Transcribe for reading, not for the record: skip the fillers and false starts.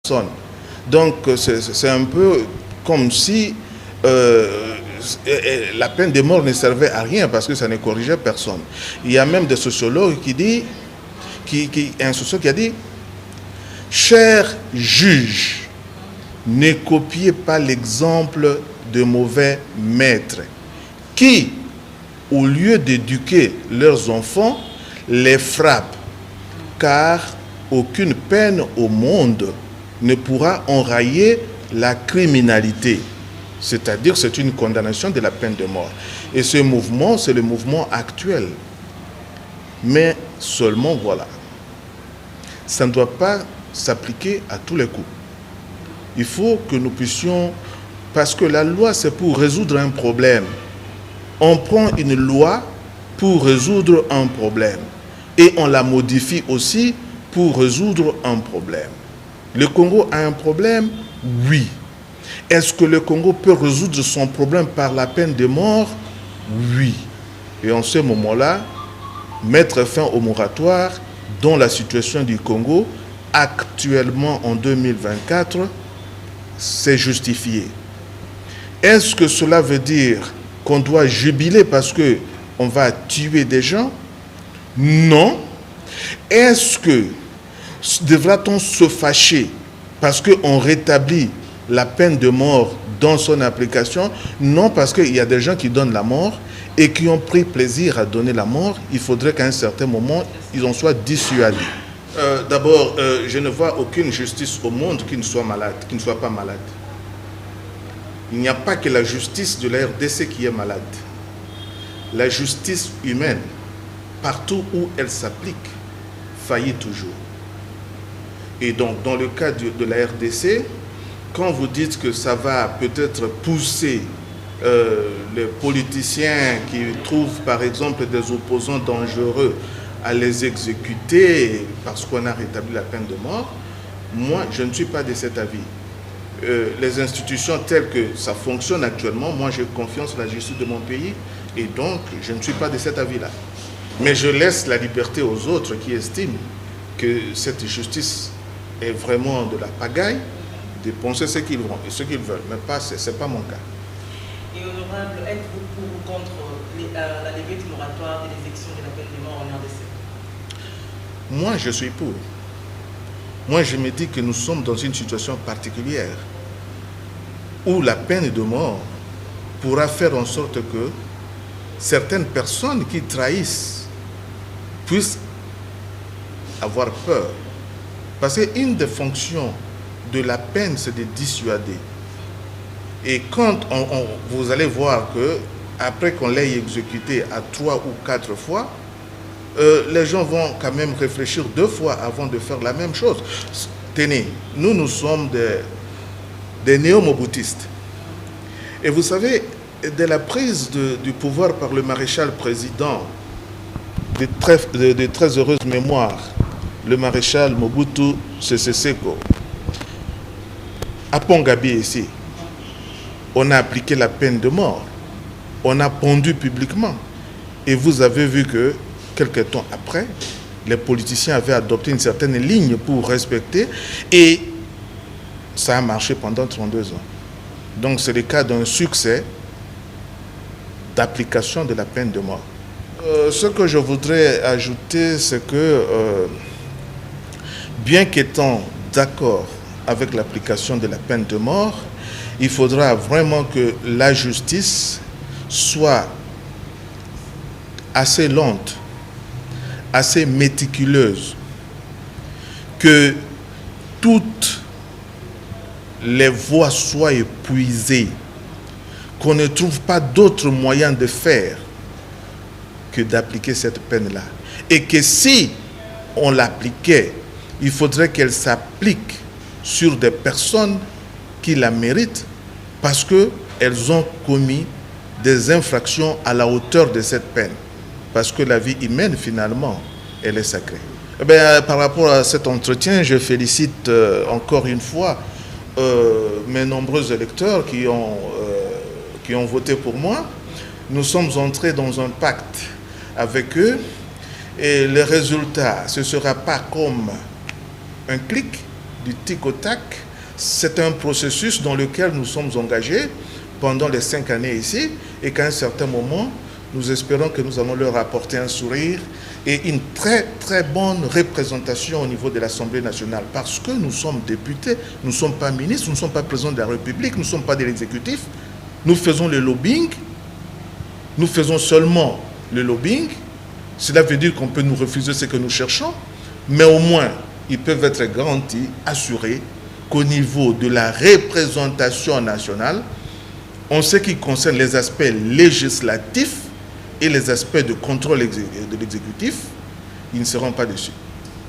personne. Donc c'est un peu comme si la peine de mort ne servait à rien parce que ça ne corrigeait personne. Il y a même des sociologues qui disent, un sociologue qui a dit, chers juges, ne copiez pas l'exemple de mauvais maîtres qui, au lieu d'éduquer leurs enfants, les frappent, car aucune peine au monde ne pourra enrayer la criminalité. C'est-à-dire que c'est une condamnation de la peine de mort. Et ce mouvement, c'est le mouvement actuel. Mais seulement, voilà, ça ne doit pas s'appliquer à tous les coups. Il faut que nous puissions, parce que la loi, c'est pour résoudre un problème. On prend une loi pour résoudre un problème. Et on la modifie aussi pour résoudre un problème. Le Congo a un problème? Oui. Est-ce que le Congo peut résoudre son problème par la peine de mort? Oui. Et en ce moment-là, mettre fin au moratoire dans la situation du Congo, actuellement en 2024, c'est justifié. Est-ce que cela veut dire qu'on doit jubiler parce qu'on va tuer des gens? Non. Est-ce que devra-t-on se fâcher parce qu'on rétablit la peine de mort dans son application? Non, parce qu'il y a des gens qui donnent la mort et qui ont pris plaisir à donner la mort. Il faudrait qu'à un certain moment, ils en soient dissuadés. D'abord, je ne vois aucune justice au monde qui ne soit malade, qui ne soit pas malade. Il n'y a pas que la justice de la RDC qui est malade. La justice humaine, partout où elle s'applique, faillit toujours. Et donc, dans le cas de la RDC, quand vous dites que ça va peut-être pousser les politiciens qui trouvent, par exemple, des opposants dangereux à les exécuter parce qu'on a rétabli la peine de mort, moi, je ne suis pas de cet avis. Les institutions telles que ça fonctionne actuellement, moi, j'ai confiance en la justice de mon pays et donc, je ne suis pas de cet avis-là. Mais je laisse la liberté aux autres qui estiment que cette justice est vraiment de la pagaille, de penser ce qu'ils vont et ce qu'ils veulent. Mais ce n'est pas mon cas. Et honorable, êtes-vous pour ou contre la levée du moratoire de l'exécution de la peine de mort en RDC? Moi, je suis pour. Moi, je me dis que nous sommes dans une situation particulière où la peine de mort pourra faire en sorte que certaines personnes qui trahissent puissent avoir peur. Parce qu'une des fonctions de la peine, c'est de dissuader. Et quand vous allez voir que après qu'on l'ait exécuté à 3 ou 4 fois, les gens vont quand même réfléchir 2 fois avant de faire la même chose. Tenez, nous sommes des néo-moboutistes. Et vous savez, dès la prise du pouvoir par le maréchal président de très heureuse mémoire, le maréchal Mobutu Sese Seko, à Pongabi ici, on a appliqué la peine de mort. On a pendu publiquement. Et vous avez vu que, quelques temps après, les politiciens avaient adopté une certaine ligne pour respecter. Et ça a marché pendant 32 ans. Donc c'est le cas d'un succès d'application de la peine de mort. Ce que je voudrais ajouter, c'est que, bien qu'étant d'accord avec l'application de la peine de mort, il faudra vraiment que la justice soit assez lente, assez méticuleuse, que toutes les voies soient épuisées, qu'on ne trouve pas d'autres moyens de faire que d'appliquer cette peine-là. Et que si on l'appliquait, il faudrait qu'elle s'applique sur des personnes qui la méritent parce qu'elles ont commis des infractions à la hauteur de cette peine. Parce que la vie humaine, finalement, elle est sacrée. Eh bien, par rapport à cet entretien, je félicite encore une fois mes nombreux électeurs qui ont voté pour moi. Nous sommes entrés dans un pacte avec eux et le résultat, ce ne sera pas comme un clic, du tic au tac. C'est un processus dans lequel nous sommes engagés pendant les 5 années ici et qu'à un certain moment, nous espérons que nous allons leur apporter un sourire et une très très bonne représentation au niveau de l'Assemblée nationale parce que nous sommes députés, nous ne sommes pas ministres, nous ne sommes pas présidents de la République, nous ne sommes pas de l'exécutif. Nous faisons le lobbying, nous faisons seulement le lobbying. Cela veut dire qu'on peut nous refuser ce que nous cherchons, mais au moins, ils peuvent être garantis, assurés qu'au niveau de la représentation nationale, en ce qui concerne les aspects législatifs et les aspects de contrôle de l'exécutif, ils ne seront pas dessus.